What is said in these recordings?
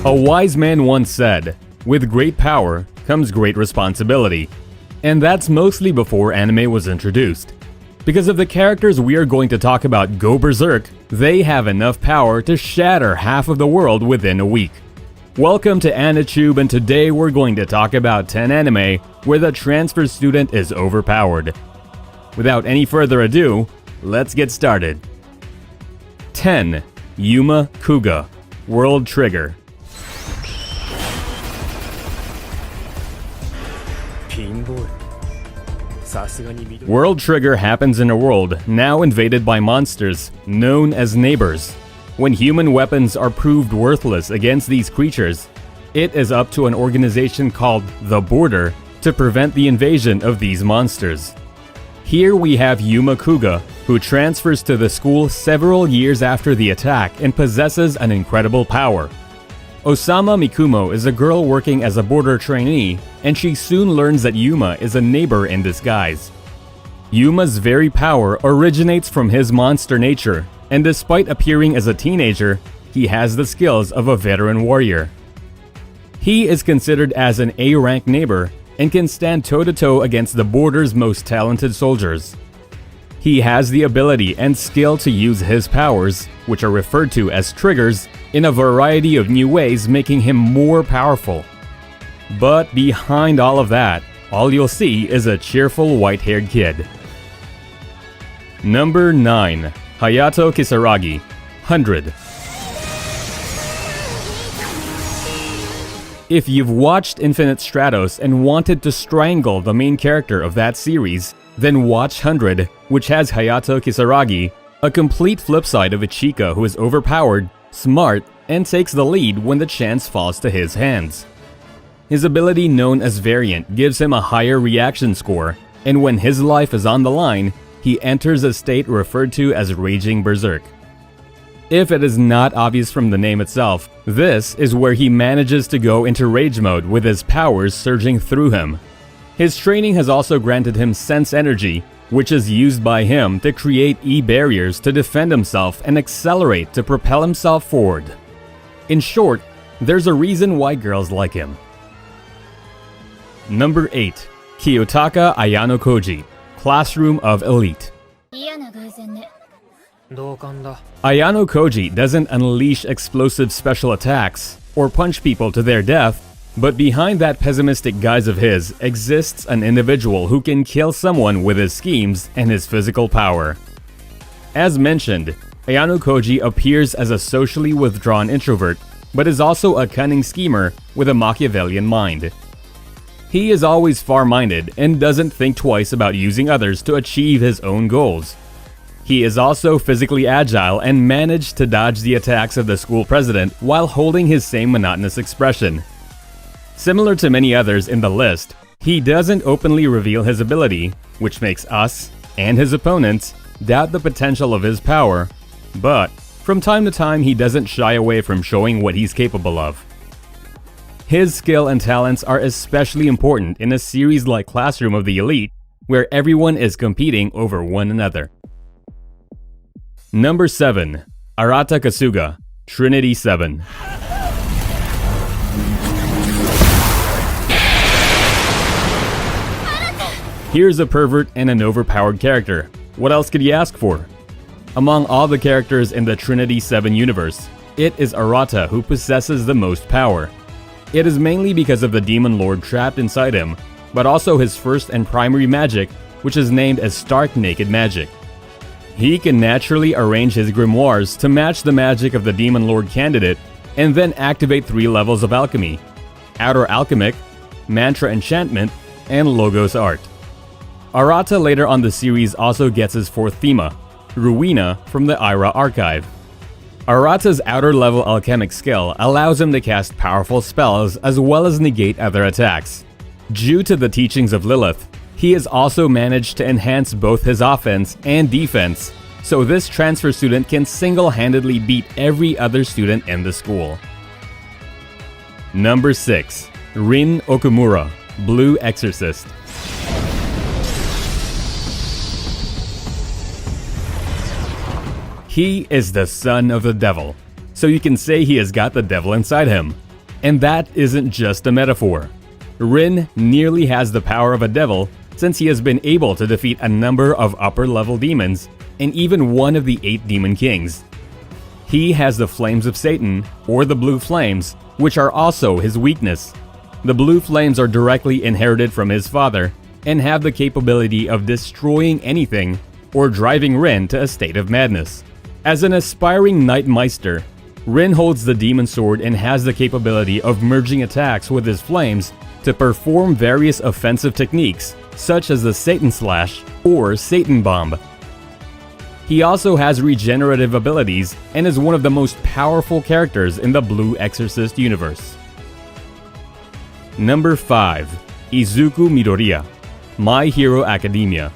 A wise man once said, "With great power comes great responsibility." And that's mostly before anime was introduced. Because of the characters we are going to talk about go berserk, they have enough power to shatter half of the world within a week. Welcome to AniTube, and today we're going to talk about 10 anime where the transfer student is overpowered. Without any further ado, let's get started. 10. Yuma Kuga, World Trigger. World Trigger happens in a world now invaded by monsters known as neighbors. When human weapons are proved worthless against these creatures, it is up to an organization called the Border to prevent the invasion of these monsters. Here we have Yuma Kuga, who transfers to the school several years after the attack and possesses an incredible power. Osama Mikumo is a girl working as a border trainee, and she soon learns that Yuma is a neighbor in disguise. Yuma's very power originates from his monster nature, and despite appearing as a teenager, he has the skills of a veteran warrior. He is considered as an A-rank neighbor and can stand toe-to-toe against the border's most talented soldiers. He has the ability and skill to use his powers, which are referred to as triggers, in a variety of new ways, making him more powerful. But behind all of that, all you'll see is a cheerful white-haired kid. Number 9. Hayato Kisaragi, 100. If you've watched Infinite Stratos and wanted to strangle the main character of that series, then watch 100, which has Hayato Kisaragi, a complete flip side of Ichika who is overpowered, smart, and takes the lead when the chance falls to his hands. His ability, known as Variant, gives him a higher reaction score, and when his life is on the line, he enters a state referred to as Raging Berserk. If it is not obvious from the name itself, this is where he manages to go into rage mode with his powers surging through him. His training has also granted him sense energy, which is used by him to create E-barriers to defend himself and accelerate to propel himself forward. In short, there's a reason why girls like him. Number 8. Kiyotaka Ayano Koji, Classroom of Elite. Ayano Koji doesn't unleash explosive special attacks or punch people to their death, but behind that pessimistic guise of his exists an individual who can kill someone with his schemes and his physical power. As mentioned, Ayano Koji appears as a socially withdrawn introvert, but is also a cunning schemer with a Machiavellian mind. He is always far-minded and doesn't think twice about using others to achieve his own goals. He is also physically agile and managed to dodge the attacks of the school president while holding his same monotonous expression. Similar to many others in the list, he doesn't openly reveal his ability, which makes us, and his opponents, doubt the potential of his power, but from time to time he doesn't shy away from showing what he's capable of. His skill and talents are especially important in a series like Classroom of the Elite, where everyone is competing over one another. Number 7. Arata Kasuga, Trinity 7. Here's a pervert and an overpowered character. What else could you ask for? Among all the characters in the Trinity 7 universe, it is Arata who possesses the most power. It is mainly because of the Demon Lord trapped inside him, but also his first and primary magic, which is named as Stark Naked Magic. He can naturally arrange his grimoires to match the magic of the Demon Lord candidate, and then activate 3 levels of alchemy: Outer Alchemic, Mantra Enchantment, and Logos Art. Arata later on the series also gets his 4th thema, Ruina, from the Aira archive. Arata's outer level alchemic skill allows him to cast powerful spells as well as negate other attacks. Due to the teachings of Lilith, he has also managed to enhance both his offense and defense, so this transfer student can single-handedly beat every other student in the school. Number 6. Rin Okumura, Blue Exorcist. He is the son of the devil, so you can say he has got the devil inside him. And that isn't just a metaphor. Rin nearly has the power of a devil since he has been able to defeat a number of upper-level demons and even one of the 8 demon kings. He has the flames of Satan, or the blue flames, which are also his weakness. The blue flames are directly inherited from his father and have the capability of destroying anything or driving Rin to a state of madness. As an aspiring Knight Meister, Rin holds the demon sword and has the capability of merging attacks with his flames to perform various offensive techniques such as the Satan Slash or Satan Bomb. He also has regenerative abilities and is one of the most powerful characters in the Blue Exorcist universe. Number 5. Izuku Midoriya, My Hero Academia.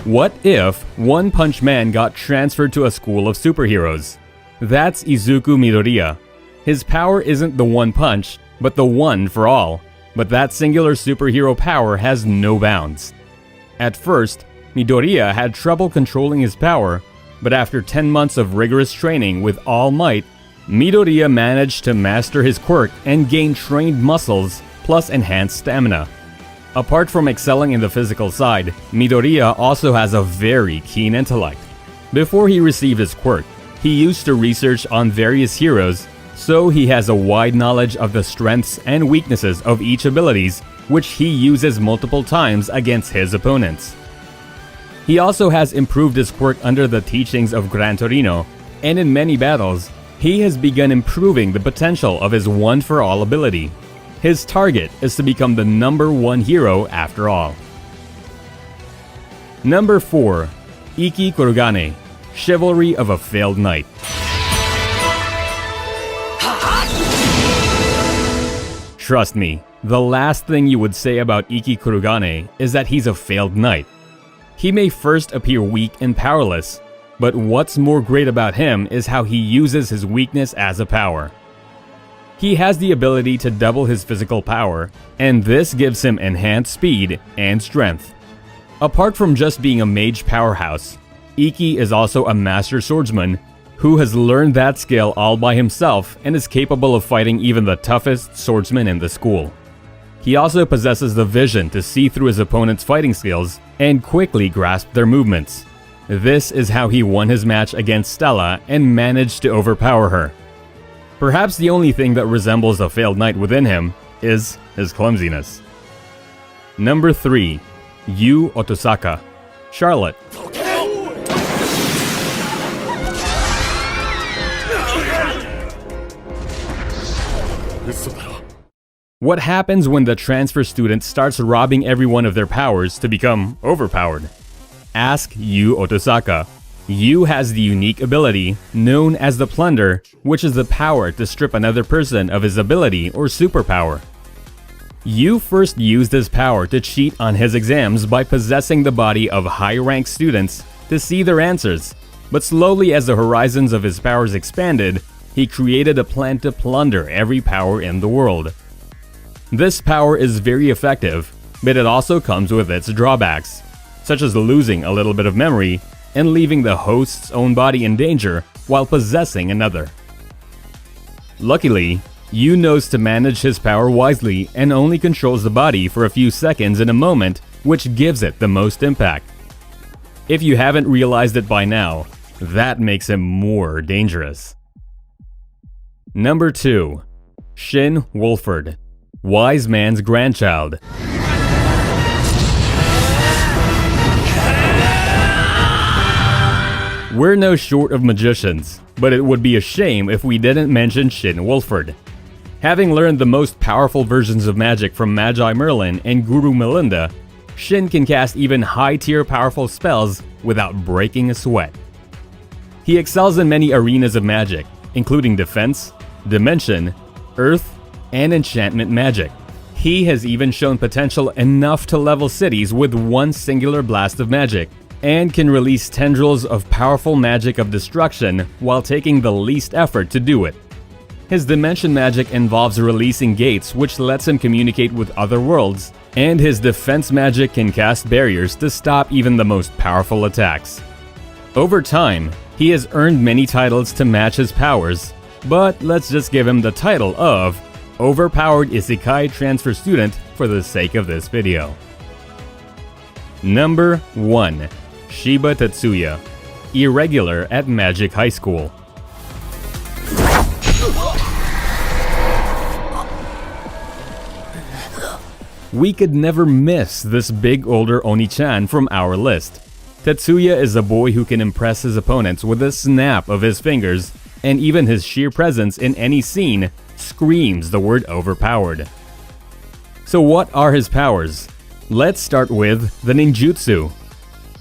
What if One Punch Man got transferred to a school of superheroes? That's Izuku Midoriya. His power isn't the one punch, but the one for all. But that singular superhero power has no bounds. At first, Midoriya had trouble controlling his power, but after 10 months of rigorous training with All Might, Midoriya managed to master his quirk and gain trained muscles plus enhanced stamina. Apart from excelling in the physical side, Midoriya also has a very keen intellect. Before he received his quirk, he used to research on various heroes, so he has a wide knowledge of the strengths and weaknesses of each abilities, which he uses multiple times against his opponents. He also has improved his quirk under the teachings of Gran Torino, and in many battles, he has begun improving the potential of his one-for-all ability. His target is to become the number 1 hero after all. Number 4. Ikki Kurugane, Chivalry of a Failed Knight. Trust me, the last thing you would say about Ikki Kurugane is that he's a failed knight. He may first appear weak and powerless, but what's more great about him is how he uses his weakness as a power. He has the ability to double his physical power, and this gives him enhanced speed and strength. Apart from just being a mage powerhouse, Ikki is also a master swordsman who has learned that skill all by himself and is capable of fighting even the toughest swordsmen in the school. He also possesses the vision to see through his opponent's fighting skills and quickly grasp their movements. This is how he won his match against Stella and managed to overpower her. Perhaps the only thing that resembles a failed knight within him is his clumsiness. Number 3. Yu Otosaka, Charlotte. What happens when the transfer student starts robbing everyone of their powers to become overpowered? Ask Yu Otosaka. Yu has the unique ability known as the plunder, which is the power to strip another person of his ability or superpower. Yu first used this power to cheat on his exams by possessing the body of high-ranked students to see their answers, but slowly as the horizons of his powers expanded, he created a plan to plunder every power in the world. This power is very effective, but it also comes with its drawbacks, such as losing a little bit of memory and leaving the host's own body in danger while possessing another. Luckily, Yu knows to manage his power wisely and only controls the body for a few seconds in a moment, which gives it the most impact. If you haven't realized it by now, that makes him more dangerous. Number 2. Shin Wolford, Wise Man's Grandchild. We're no short of magicians, but it would be a shame if we didn't mention Shin Wolford. Having learned the most powerful versions of magic from Magi Merlin and Guru Melinda, Shin can cast even high-tier powerful spells without breaking a sweat. He excels in many arenas of magic, including defense, dimension, earth, and enchantment magic. He has even shown potential enough to level cities with one singular blast of magic, and can release tendrils of powerful magic of destruction while taking the least effort to do it. His dimension magic involves releasing gates which lets him communicate with other worlds, and his defense magic can cast barriers to stop even the most powerful attacks. Over time, he has earned many titles to match his powers, but let's just give him the title of Overpowered Isekai Transfer Student for the sake of this video. Number 1. Shiba Tetsuya, Irregular at Magic High School. We could never miss this big older Oni-chan from our list. Tetsuya is a boy who can impress his opponents with a snap of his fingers, and even his sheer presence in any scene screams the word overpowered. So what are his powers? Let's start with the ninjutsu.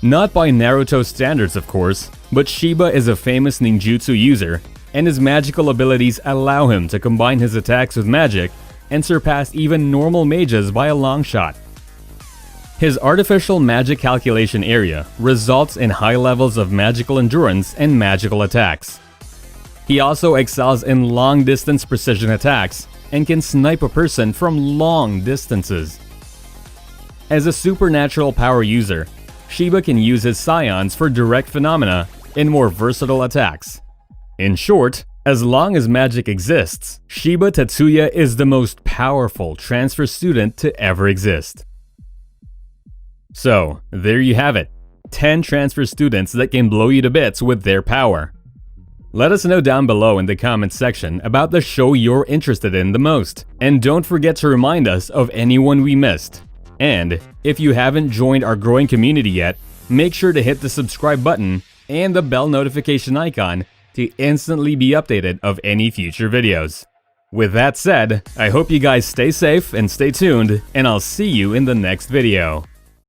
Not by Naruto standards, of course, but Shiba is a famous ninjutsu user, and his magical abilities allow him to combine his attacks with magic and surpass even normal mages by a long shot. His artificial magic calculation area results in high levels of magical endurance and magical attacks. He also excels in long-distance precision attacks and can snipe a person from long distances. As a supernatural power user, Shiba can use his scions for direct phenomena and more versatile attacks. In short, as long as magic exists, Shiba Tetsuya is the most powerful transfer student to ever exist. So, there you have it, 10 transfer students that can blow you to bits with their power. Let us know down below in the comments section about the show you're interested in the most, and don't forget to remind us of anyone we missed. And, if you haven't joined our growing community yet, make sure to hit the subscribe button and the bell notification icon to instantly be updated of any future videos. With that said, I hope you guys stay safe and stay tuned, and I'll see you in the next video.